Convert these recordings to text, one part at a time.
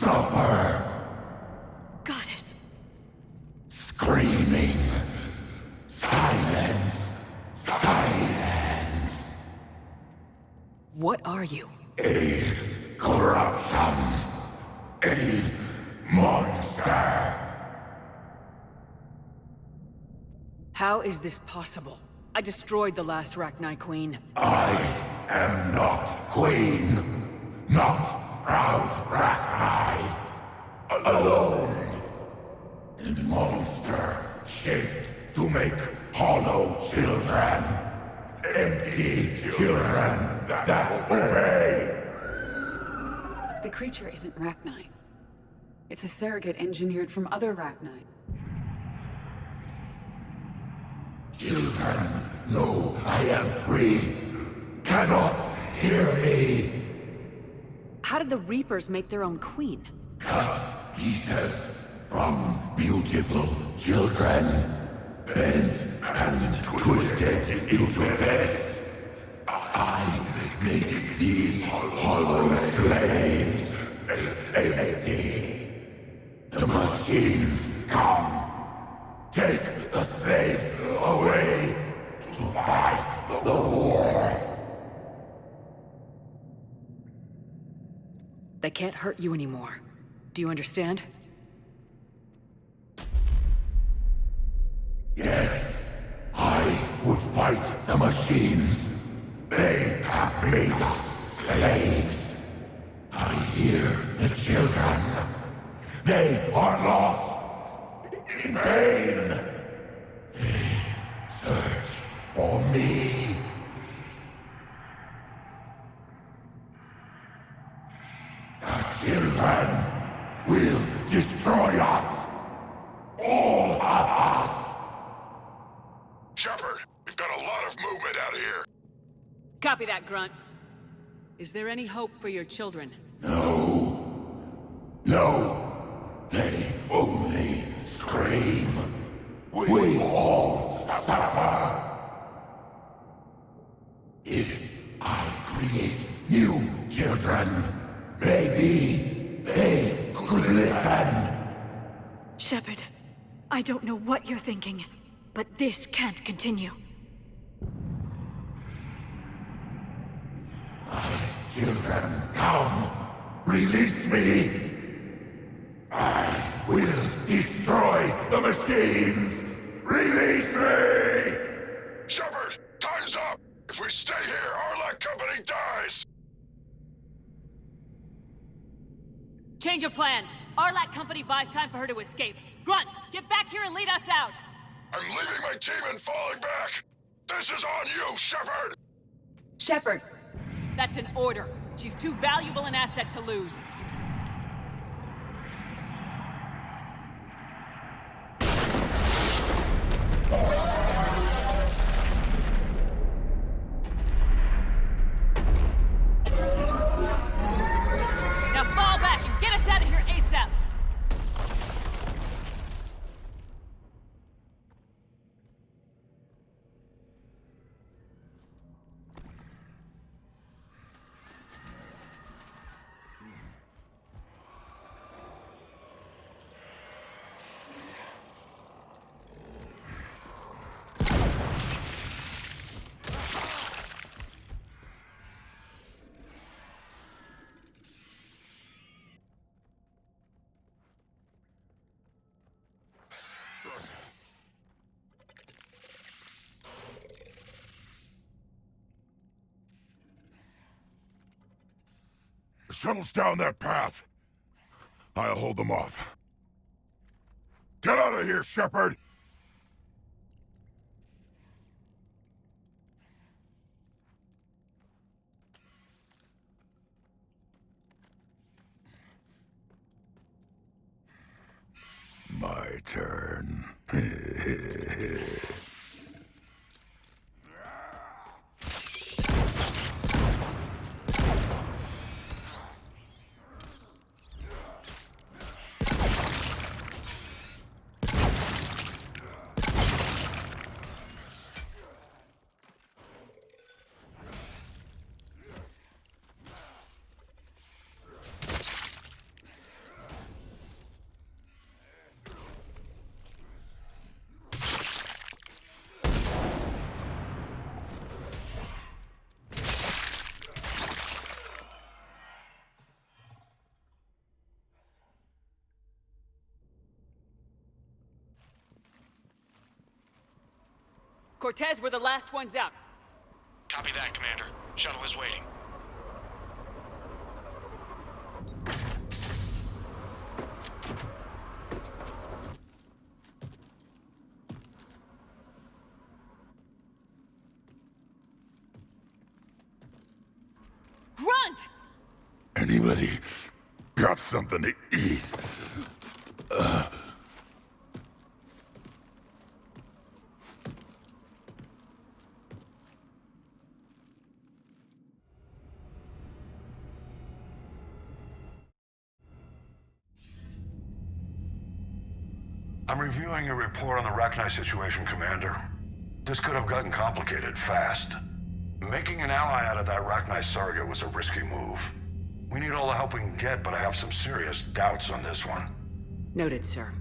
Suffer. Goddess. Screaming. Silence. Silence. What are you? A corruption. A monster. How is this possible? I destroyed the last Rachni Queen. I am not queen. Not proud Rachni. Alone. A monster shaped to make hollow children. Empty children that obey. The creature isn't Rachni. It's a surrogate engineered from other Rachni. Children know I am free. Cannot hear me. How did the Reapers make their own queen? Cut pieces from beautiful children. Bent and twisted into this. I make these hollow slaves empty. The machines come. Take the slaves away to fight the war. They can't hurt you anymore. Do you understand? Yes, I would fight the machines. They have made us slaves. I hear the children. They are lost. In vain. They search for me. The children will destroy us. All of us. Shepard, we've got a lot of movement out here. Copy that, Grunt. Is there any hope for your children? No. No. They only scream. We all suffer. If I create new children, maybe they could listen. Shepard, I don't know what you're thinking, but this can't continue. My children, come. Release me. I will destroy the machines. Release me. Shepard, time's up. If we stay here, Arlac Company dies. Change of plans. Arlac Company buys time for her to escape. Grunt, get back here and lead us out! I'm leaving my team and falling back. This is on you, Shepard. Shepard! That's an order. She's too valuable an asset to lose. Now fall back and get us out of here ASAP! The shuttle's down that path. I'll hold them off. Get out of here, Shepard! My turn. Cortez, we're the last ones out. Copy that, Commander. Shuttle is waiting. Grunt! Anybody got something to eat? I'm reviewing your report on the Rachni situation, Commander. This could have gotten complicated fast. Making an ally out of that Rachni surrogate was a risky move. We need all the help we can get, but I have some serious doubts on this one. Noted, sir.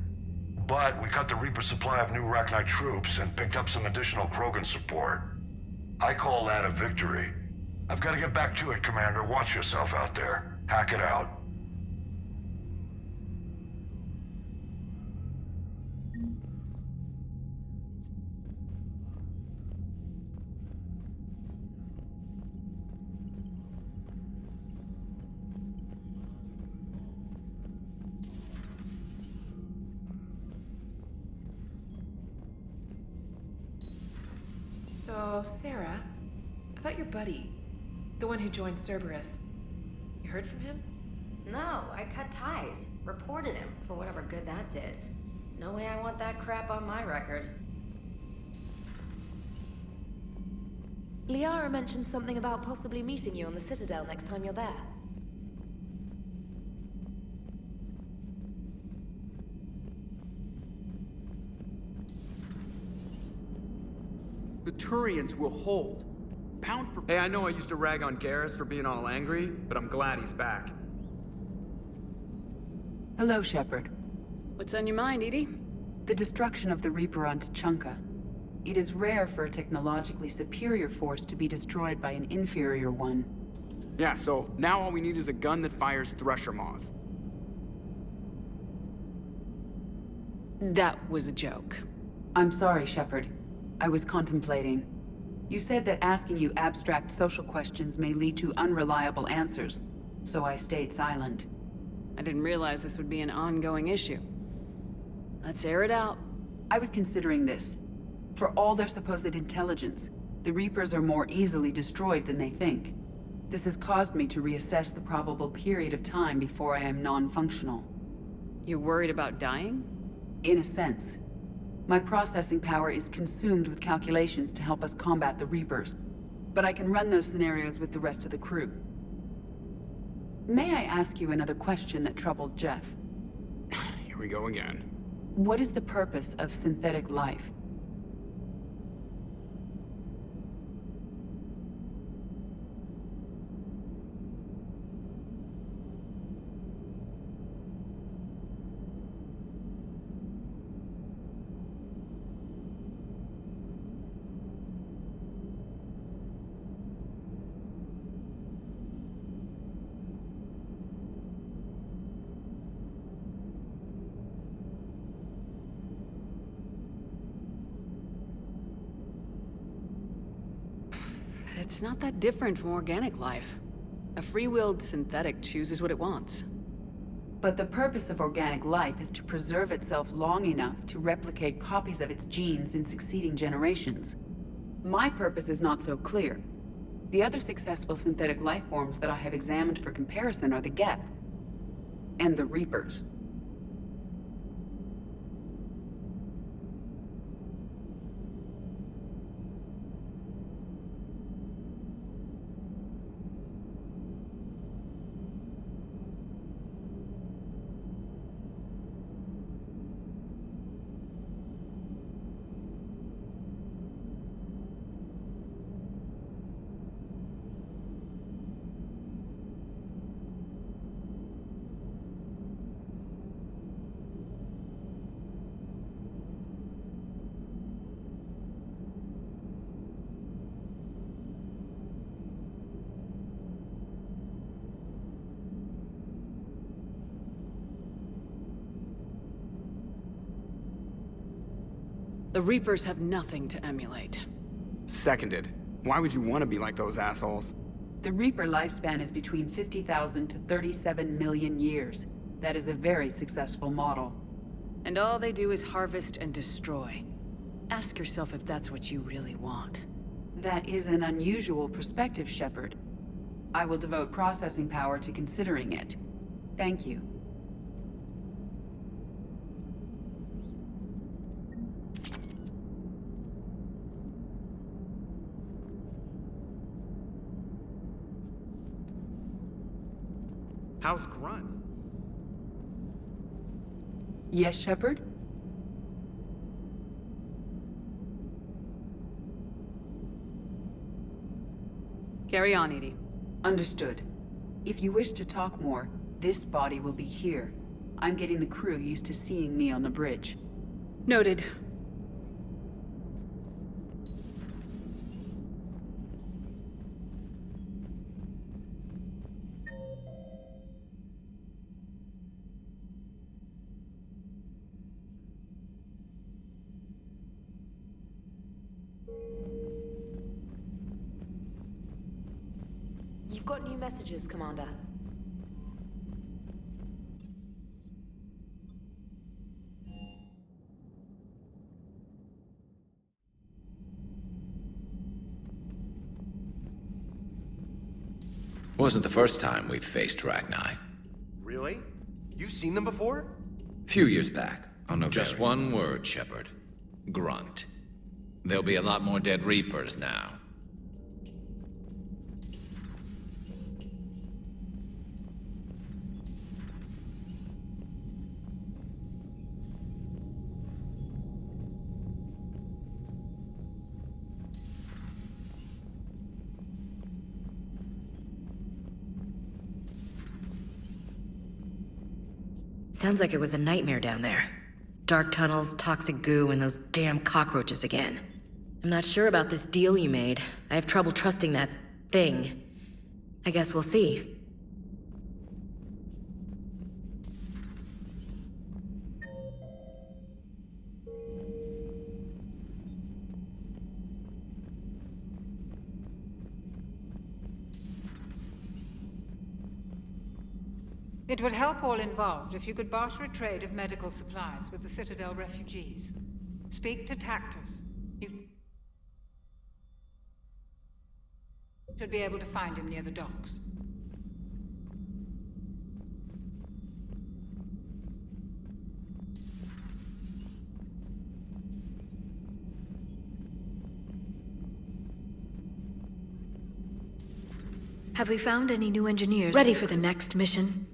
But we cut the Reaper supply of new Rachni troops and picked up some additional Krogan support. I call that a victory. I've got to get back to it, Commander. Watch yourself out there. Hack it out. So, Sarah, about your buddy, the one who joined Cerberus, you heard from him? No, I cut ties. Reported him for whatever good that did. No way I want that crap on my record. Liara mentioned something about possibly meeting you on the Citadel next time you're there. The Turians will hold. Pound for... Hey, I know I used to rag on Garrus for being all angry, but I'm glad he's back. Hello, Shepard. What's on your mind, EDI? The destruction of the Reaper on Tuchanka. It is rare for a technologically superior force to be destroyed by an inferior one. Yeah, so now all we need is a gun that fires Thresher Maws. That was a joke. I'm sorry, Shepard. I was contemplating. You said that asking you abstract social questions may lead to unreliable answers, so I stayed silent. I didn't realize this would be an ongoing issue. Let's air it out. I was considering this. For all their supposed intelligence, the Reapers are more easily destroyed than they think. This has caused me to reassess the probable period of time before I am non-functional. You're worried about dying? In a sense. My processing power is consumed with calculations to help us combat the Reapers. But I can run those scenarios with the rest of the crew. May I ask you another question that troubled Jeff? Here we go again. What is the purpose of synthetic life? It's not that different from organic life. A free-willed synthetic chooses what it wants. But the purpose of organic life is to preserve itself long enough to replicate copies of its genes in succeeding generations. My purpose is not so clear. The other successful synthetic life forms that I have examined for comparison are the Geth and the Reapers. The Reapers have nothing to emulate. Seconded. Why would you want to be like those assholes? The Reaper lifespan is between 50,000 to 37 million years. That is a very successful model. And all they do is harvest and destroy. Ask yourself if that's what you really want. That is an unusual perspective, Shepard. I will devote processing power to considering it. Thank you. How's Grunt? Yes, Shepard? Carry on, Edie. Understood. If you wish to talk more, this body will be here. I'm getting the crew used to seeing me on the bridge. Noted. You've got new messages, Commander. Wasn't the first time we've faced Rachni. Really? You've seen them before? Few years back. Just one word, Shepard. Grunt. There'll be a lot more dead Reapers now. Sounds like it was a nightmare down there. Dark tunnels, toxic goo, and those damn cockroaches again. I'm not sure about this deal you made. I have trouble trusting that thing. I guess we'll see. It would help all involved if you could barter a trade of medical supplies with the Citadel refugees. Speak to Tactus. You should be able to find him near the docks. Have we found any new engineers ready for the next mission?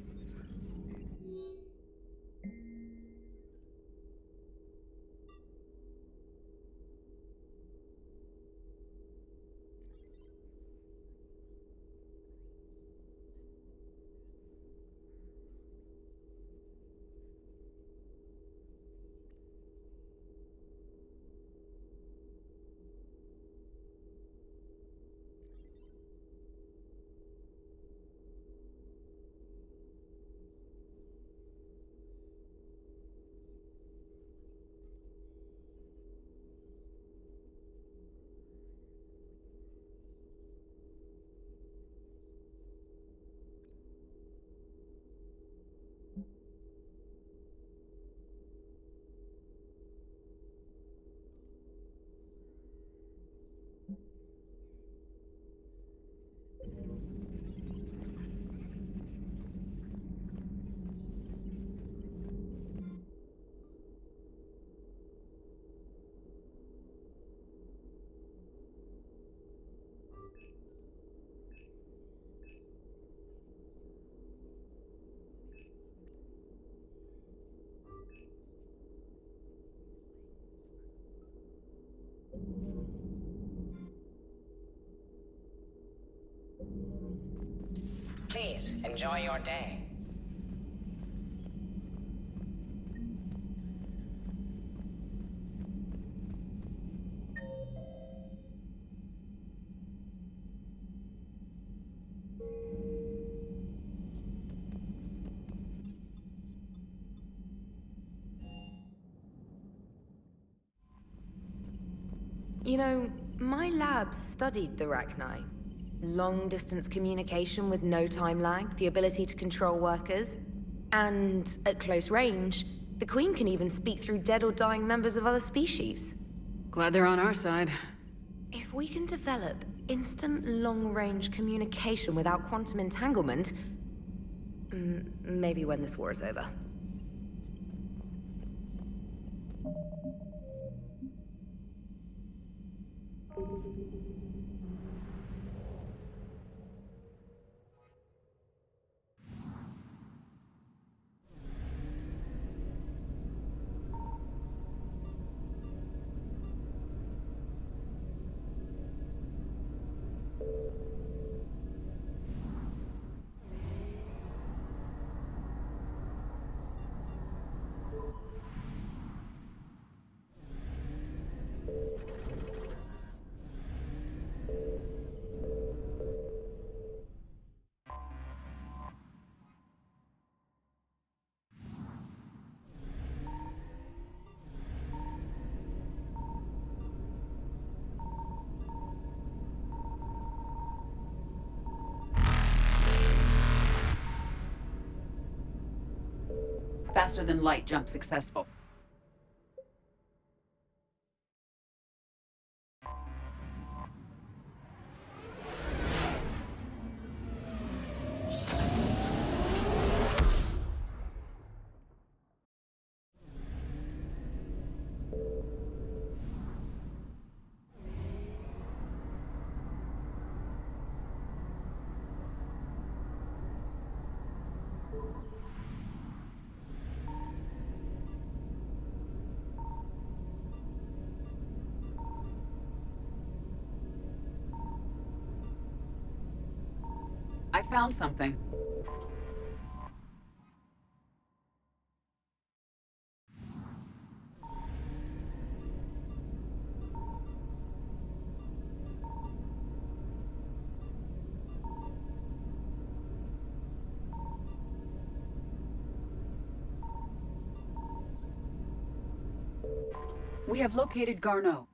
Please, enjoy your day. You know, my lab studied the Rachni. Long-distance communication with no time lag, the ability to control workers, and at close range, the Queen can even speak through dead or dying members of other species. Glad they're on our side. If we can develop instant long-range communication without quantum entanglement, maybe when this war is over. Faster than light jump successful. I found something. We have located Garneau.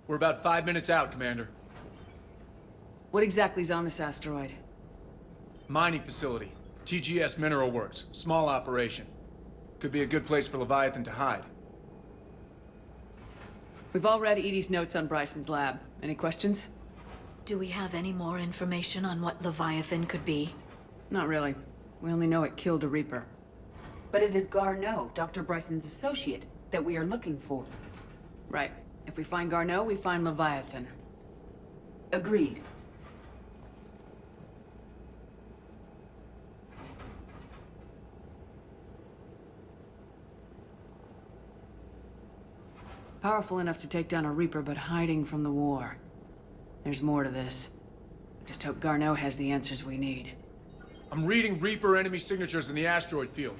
We're about 5 minutes out, Commander. What exactly is on this asteroid? Mining facility. TGS Mineral Works. Small operation. Could be a good place for Leviathan to hide. We've all read Edie's notes on Bryson's lab. Any questions? Do we have any more information on what Leviathan could be? Not really. We only know it killed a Reaper. But it is Garneau, Dr. Bryson's associate, that we are looking for. Right. If we find Garneau, we find Leviathan. Agreed. Powerful enough to take down a Reaper, but hiding from the war. There's more to this. I just hope Garneau has the answers we need. I'm reading Reaper enemy signatures in the asteroid field.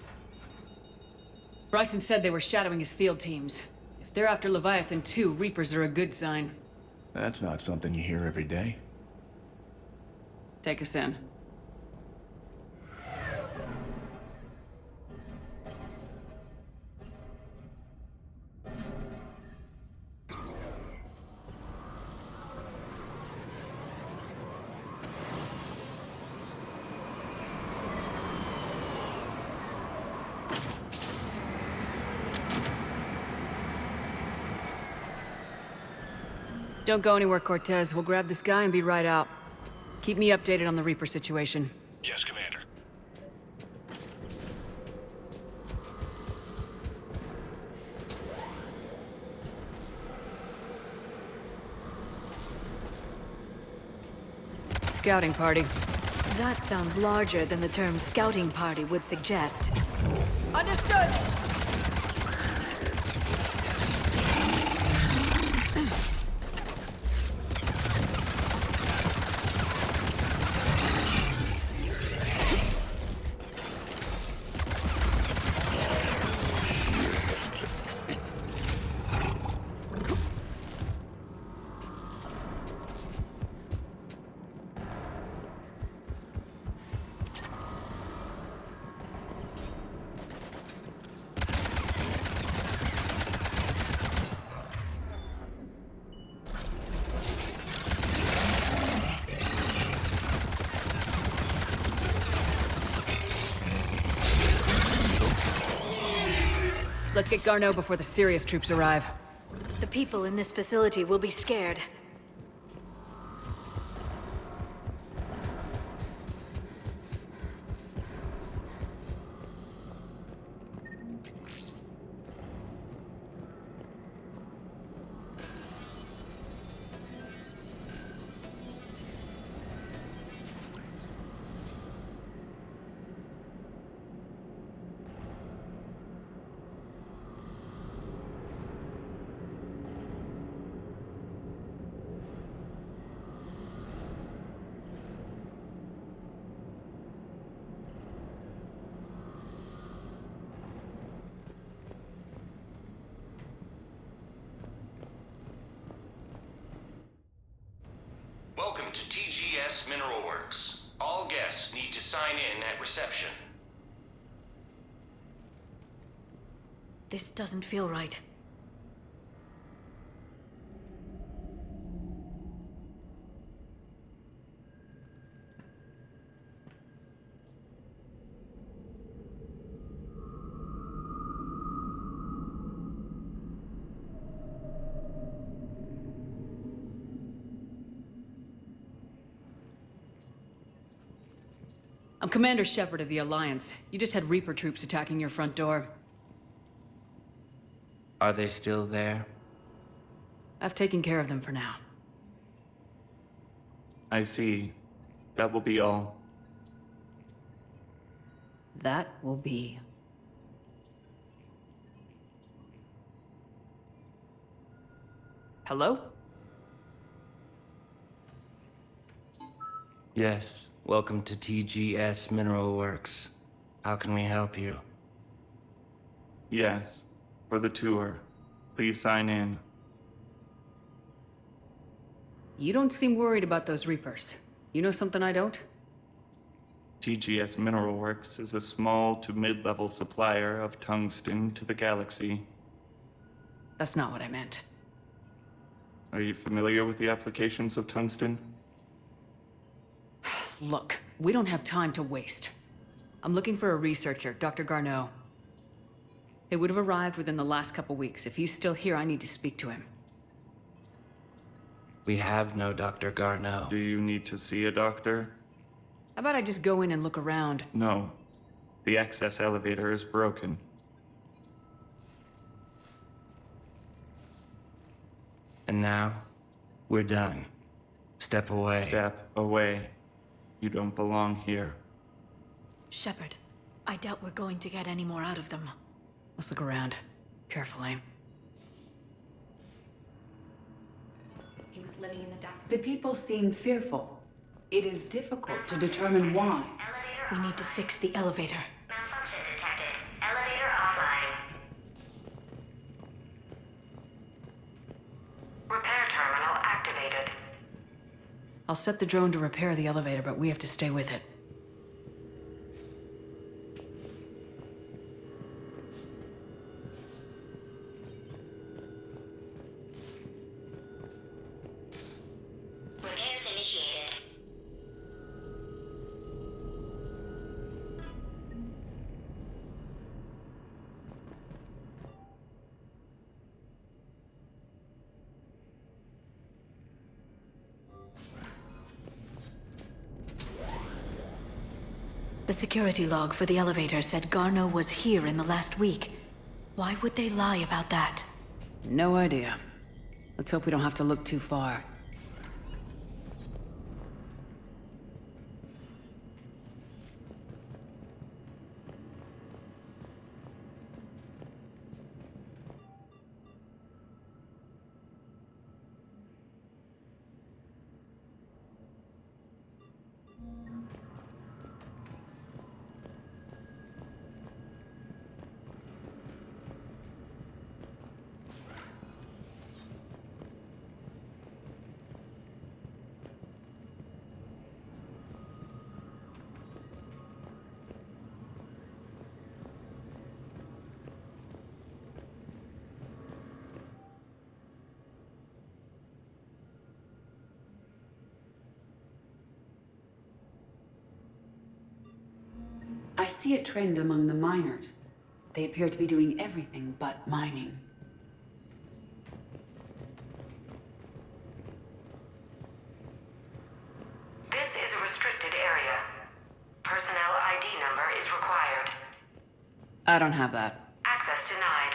Bryson said they were shadowing his field teams. If they're after Leviathan too, Reapers are a good sign. That's not something you hear every day. Take us in. Don't go anywhere, Cortez. We'll grab this guy and be right out. Keep me updated on the Reaper situation. Yes, Commander. scouting party. That sounds larger than the term scouting party would suggest. Understood! Let's get Garneau before the serious troops arrive. The people in this facility will be scared. Welcome to TGS Mineral Works. All guests need to sign in at reception. This doesn't feel right. I'm Commander Shepard of the Alliance. You just had Reaper troops attacking your front door. Are they still there? I've taken care of them for now. I see. That will be all. That will be. Hello? Yes. Welcome to TGS Mineral Works. How can we help you? Yes. For the tour. Please sign in. You don't seem worried about those Reapers. You know something I don't? TGS Mineral Works is a small to mid-level supplier of tungsten to the galaxy. That's not what I meant. Are you familiar with the applications of tungsten? Look, we don't have time to waste. I'm looking for a researcher, Dr. Garneau. He would have arrived within the last couple weeks. If he's still here, I need to speak to him. We have no Dr. Garneau. Do you need to see a doctor? How about I just go in and look around? No. The access elevator is broken. And now, we're done. Step away. Step away. You don't belong here. Shepard, I doubt we're going to get any more out of them. Let's look around. Carefully. He was living in the dark. The people seem fearful. It is difficult to determine why. We need to fix the elevator. Malfunction detected. Elevator offline. Repair terminal activated. I'll set the drone to repair the elevator, but we have to stay with it. Repairs initiated. The security log for the elevator said Garneau was here in the last week. Why would they lie about that? No idea. Let's hope we don't have to look too far. I see a trend among the miners. They appear to be doing everything but mining. This is a restricted area. Personnel ID number is required. I don't have that. Access denied.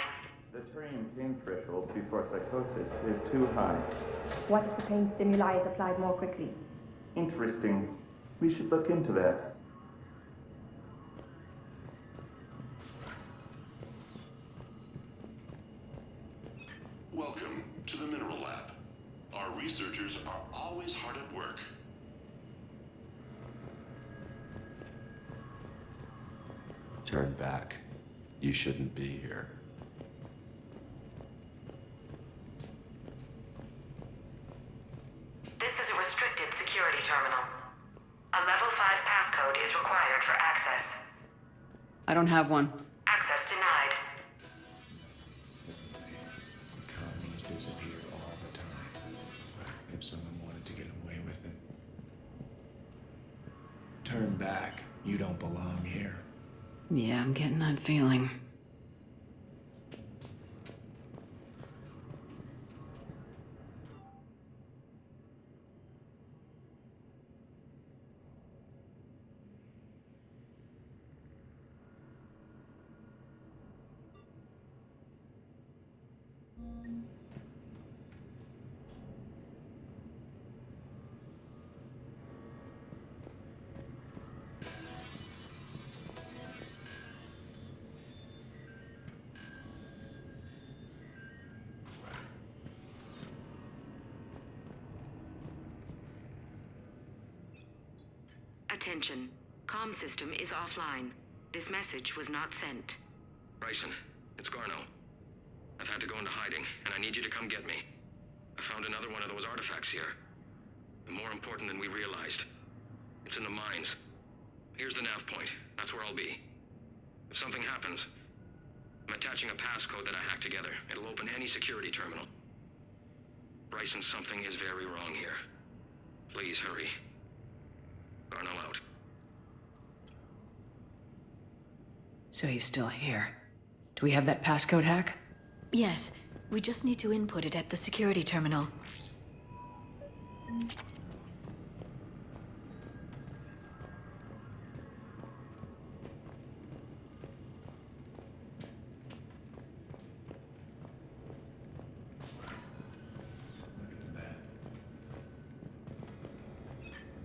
The Turian pain threshold before psychosis is too high. What if the pain stimuli is applied more quickly? Interesting. We should look into that. Welcome to the Mineral Lab. Our researchers are always hard at work. Turn back. You shouldn't be here. This is a restricted security terminal. A level 5 passcode is required for access. I don't have one. Access denied. Colonies disappear all the time. If someone wanted to get away with it. Turn back. You don't belong here. Yeah, I'm getting that feeling. Attention. Comm system is offline. This message was not sent. Bryson, it's Garno. I've had to go into hiding, and I need you to come get me. I found another one of those artifacts here. And more important than we realized. It's in the mines. Here's the nav point. That's where I'll be. If something happens, I'm attaching a passcode that I hacked together. It'll open any security terminal. Bryson, something is very wrong here. Please, hurry. Garno out. So he's still here. Do we have that passcode hack? Yes. We just need to input it at the security terminal.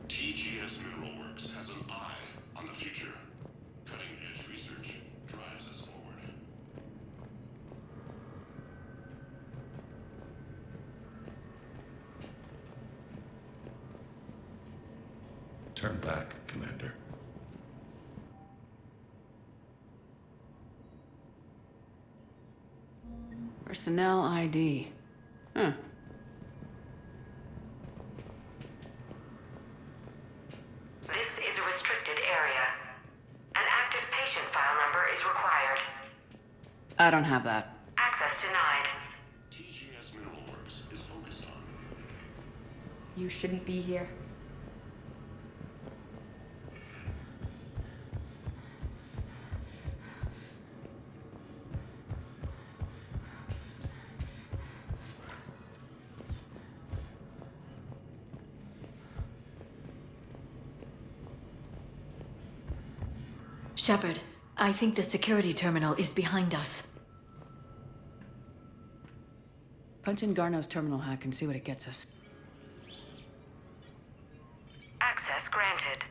TGS Mineral Works has an eye on the future. Cutting-edge research drives us forward. Turn back, Commander. Personnel ID. Huh. This is a restricted area. An active patient file number is required. I don't have that. Access denied. TGS Mineral Works is focused on. You shouldn't be here. Shepard, I think the security terminal is behind us. Punch in Garno's terminal hack and see what it gets us. Access granted.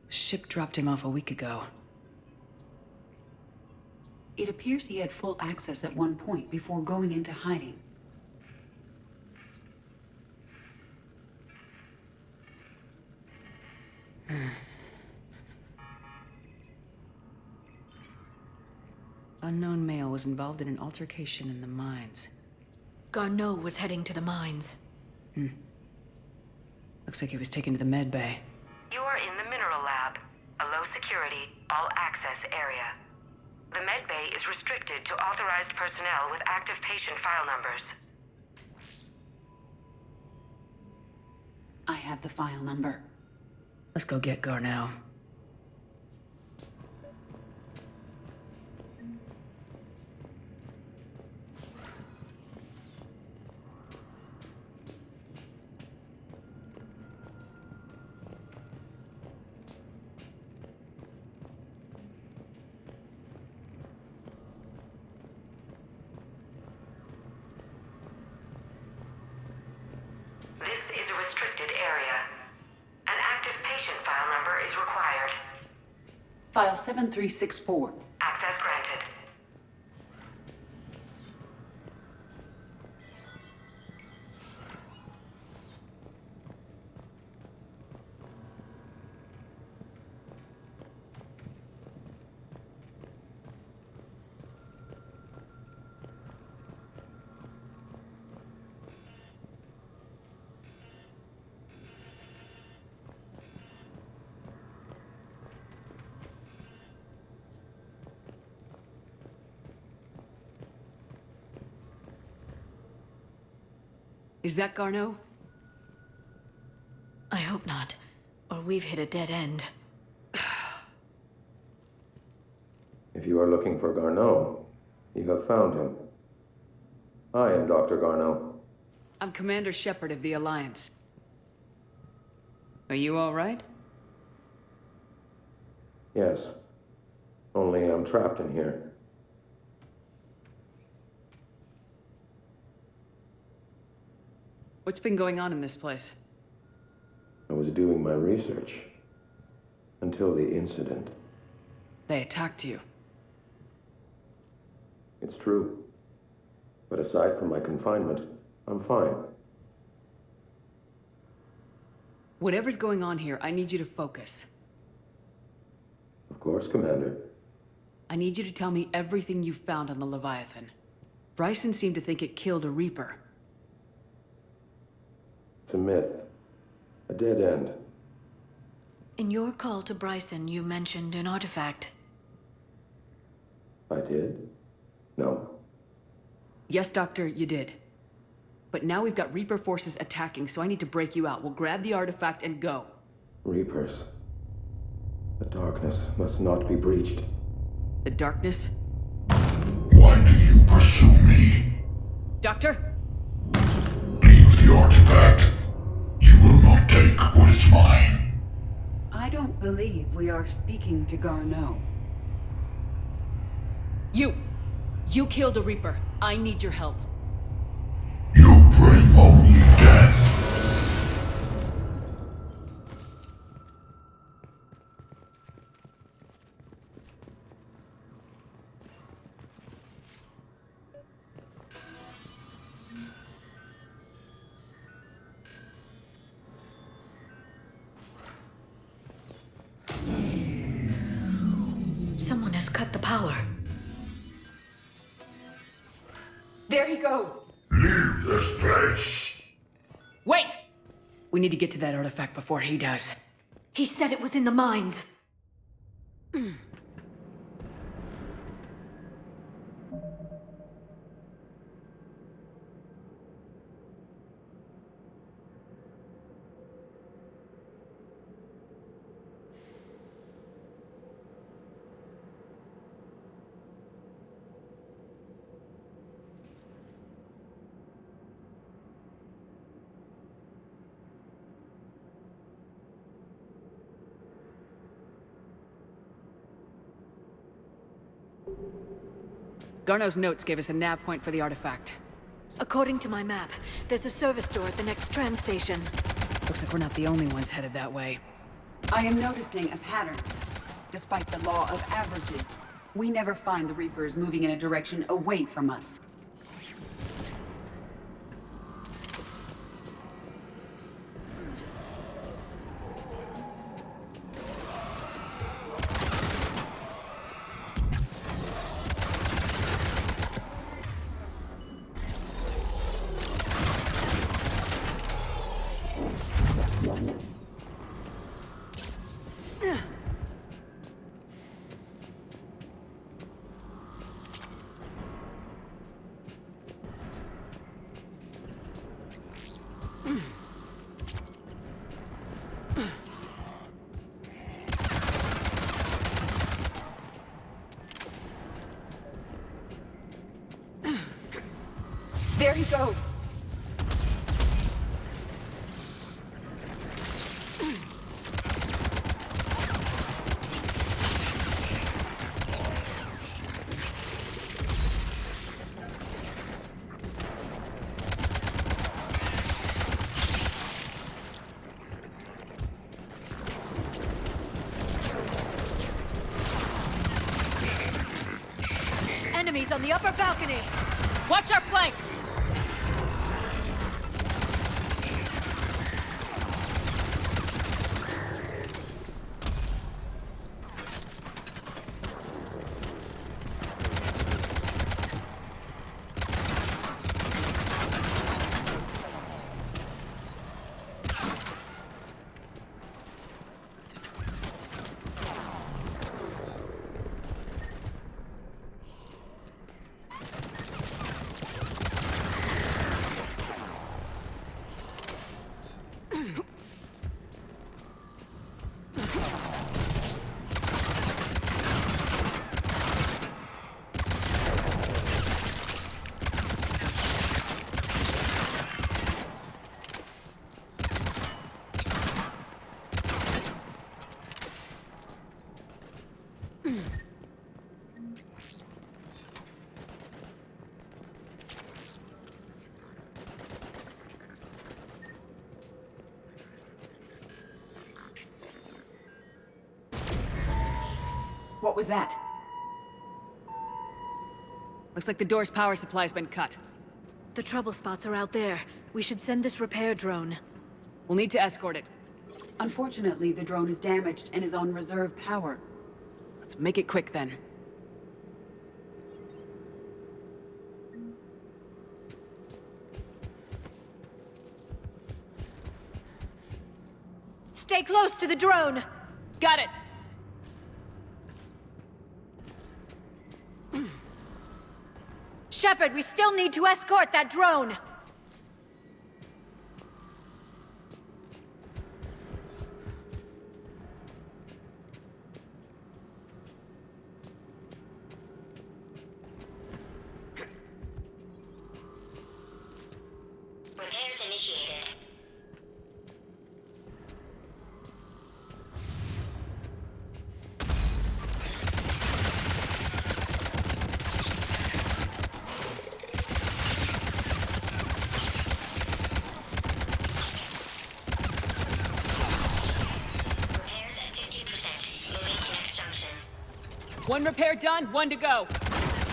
Ship dropped him off a week ago. It appears he had full access at one point before going into hiding. Unknown male was involved in an altercation in the mines. Garneau was heading to the mines. Looks like he was taken to the med bay. You are in the Mineral Lab, a low security, all access area. The med bay is restricted to authorized personnel with active patient file numbers. I have the file number. Let's go get Garneau. This is a restricted area. An active patient file number is required. File 7364. Access granted. Is that Garneau? I hope not. Or we've hit a dead end. If you are looking for Garneau, you have found him. I am Dr. Garneau. I'm Commander Shepard of the Alliance. Are you all right? Yes. Only I'm trapped in here. What's been going on in this place? I was doing my research. Until the incident. They attacked you. It's true. But aside from my confinement, I'm fine. Whatever's going on here, I need you to focus. Of course, Commander. I need you to tell me everything you found on the Leviathan. Bryson seemed to think it killed a Reaper. It's a myth. A dead end. In your call to Bryson, you mentioned an artifact. I did? No. Yes, Doctor, you did. But now we've got Reaper forces attacking, so I need to break you out. We'll grab the artifact and go. Reapers. The darkness must not be breached. The darkness? Why do you pursue me? Doctor? Leave the artifact. You will not take what is mine. I don't believe we are speaking to Garneau. You killed a Reaper. I need your help. You bring only death. Someone has cut the power. There he goes! Leave this place! Wait! We need to get to that artifact before he does. He said it was in the mines. Garneau's notes gave us a nav point for the artifact. According to my map, there's a service door at the next tram station. Looks like we're not the only ones headed that way. I am noticing a pattern. Despite the law of averages, we never find the Reapers moving in a direction away from us. go! Enemies on the upper balcony! Watch our flank! What was that? Looks like the door's power supply's been cut. The trouble spots are out there. We should send this repair drone. We'll need to escort it. Unfortunately, the drone is damaged and is on reserve power. Let's make it quick then. Stay close to the drone! Got it! Shepard, we still need to escort that drone! Repairs initiated. One repair done, one to go.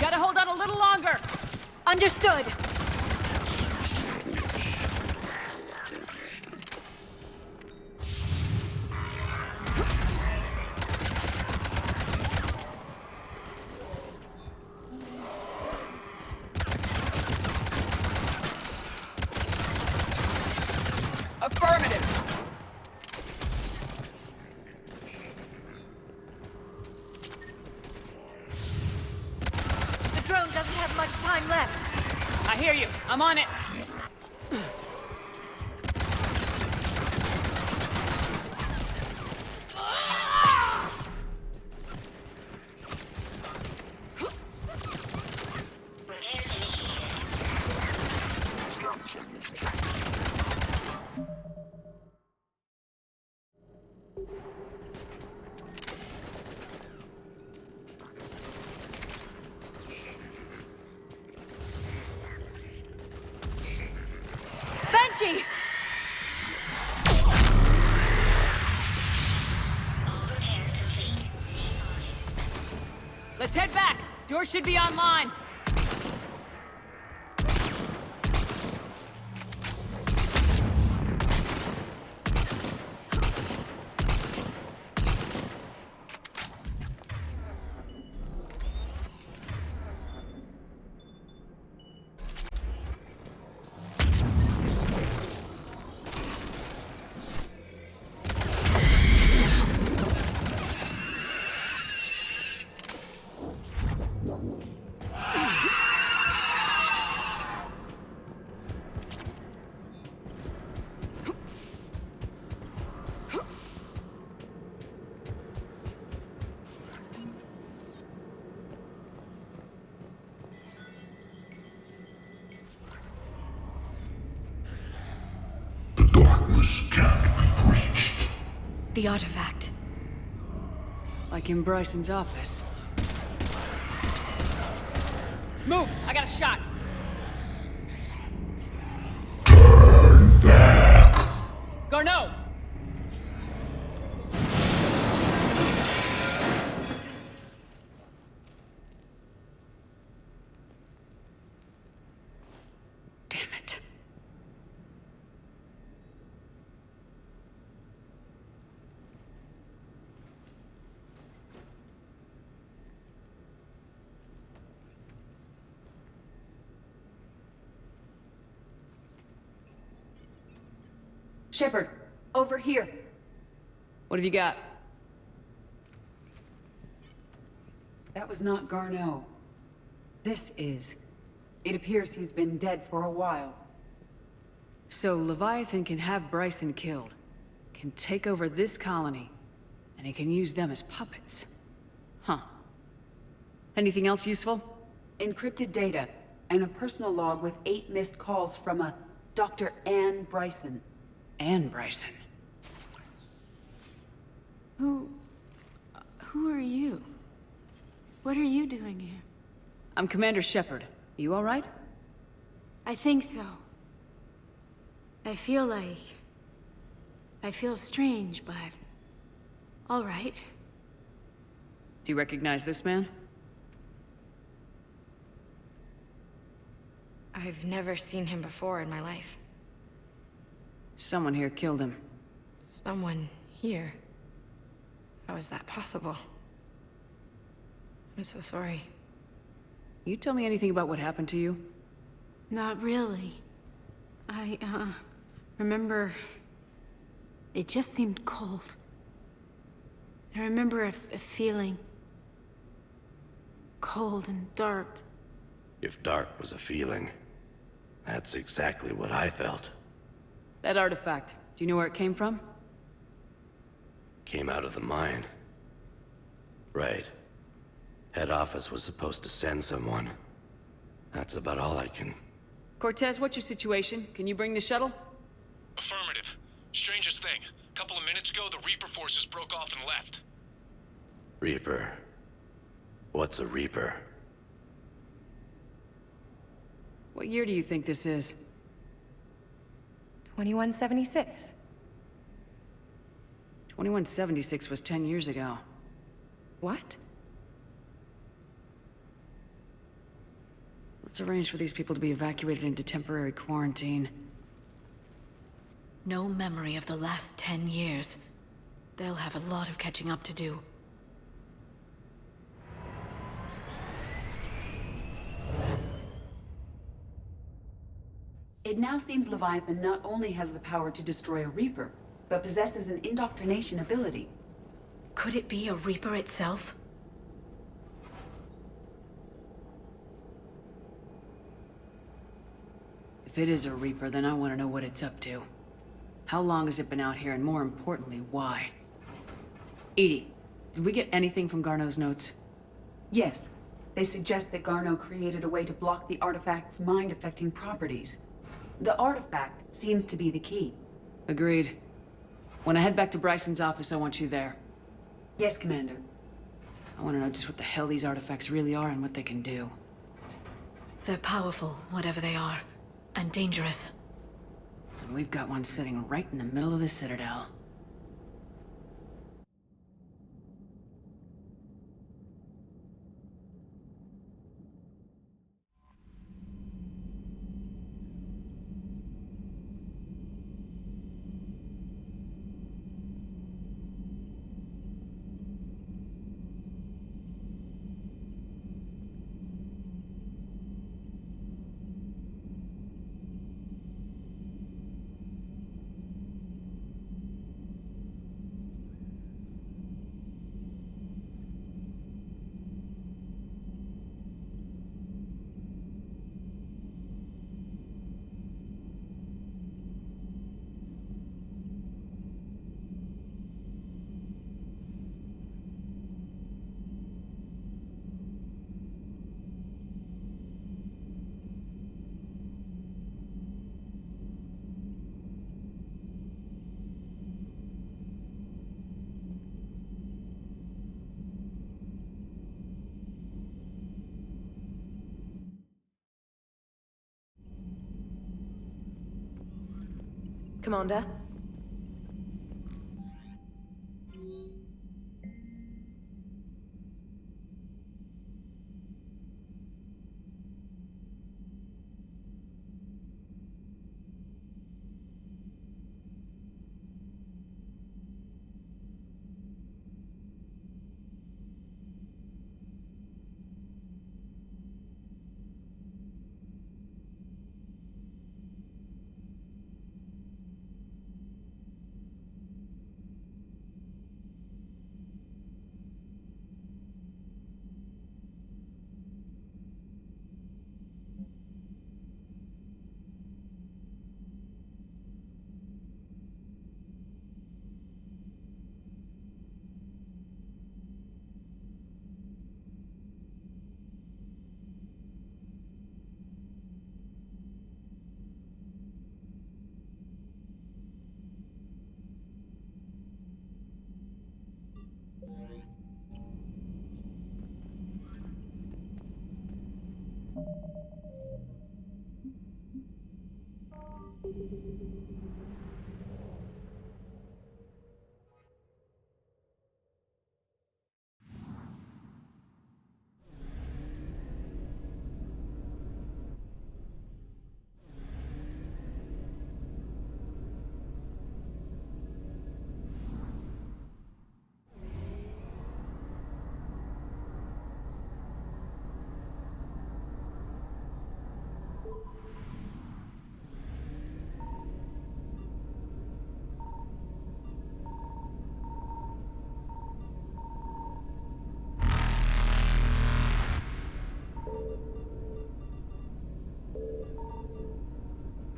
Gotta hold on a little longer. Understood. Affirmative. Doesn't have much time left. I hear you. I'm on it. Repairs initiated. Banshee! All repairs complete. Let's head back. Door should be online. Securus can't be breached. The artifact. Like in Bryson's office. Move! I got a shot! Turn back! Garneau! Damn it. Shepard, over here. What have you got? That was not Garneau. This is. It appears he's been dead for a while. So Leviathan can have Bryson killed, can take over this colony, and he can use them as puppets. Huh. Anything else useful? Encrypted data, and a personal log with 8 missed calls from a Dr. Anne Bryson. Anne Bryson. Who are you? What are you doing here? I'm Commander Shepard. You all right? I think so. I feel strange, but... all right. Do you recognize this man? I've never seen him before in my life. Someone here killed him. Someone here? How is that possible? I'm so sorry. You tell me anything about what happened to you? Not really. I, remember... it just seemed cold. I remember a feeling... cold and dark. If dark was a feeling, that's exactly what I felt. That artifact, do you know where it came from? Came out of the mine. Right. Head office was supposed to send someone. That's about all I can... Cortez, what's your situation? Can you bring the shuttle? Affirmative. Strangest thing. A couple of minutes ago, the Reaper forces broke off and left. Reaper. What's a Reaper? What year do you think this is? 2176. 2176 was 10 years ago. What? Let's arrange for these people to be evacuated into temporary quarantine. No memory of the last 10 years. They'll have a lot of catching up to do. It now seems Leviathan not only has the power to destroy a Reaper, but possesses an indoctrination ability. Could it be a Reaper itself? If it is a Reaper, then I want to know what it's up to. How long has it been out here, and more importantly, why? Edie, did we get anything from Garneau's notes? Yes. They suggest that Garneau created a way to block the artifact's mind-affecting properties. The artifact seems to be the key. Agreed. When I head back to Bryson's office, I want you there. Yes, Commander. I want to know just what the hell these artifacts really are and what they can do. They're powerful, whatever they are, and dangerous. And we've got one sitting right in the middle of the Citadel. Commander.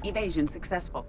Evasion successful.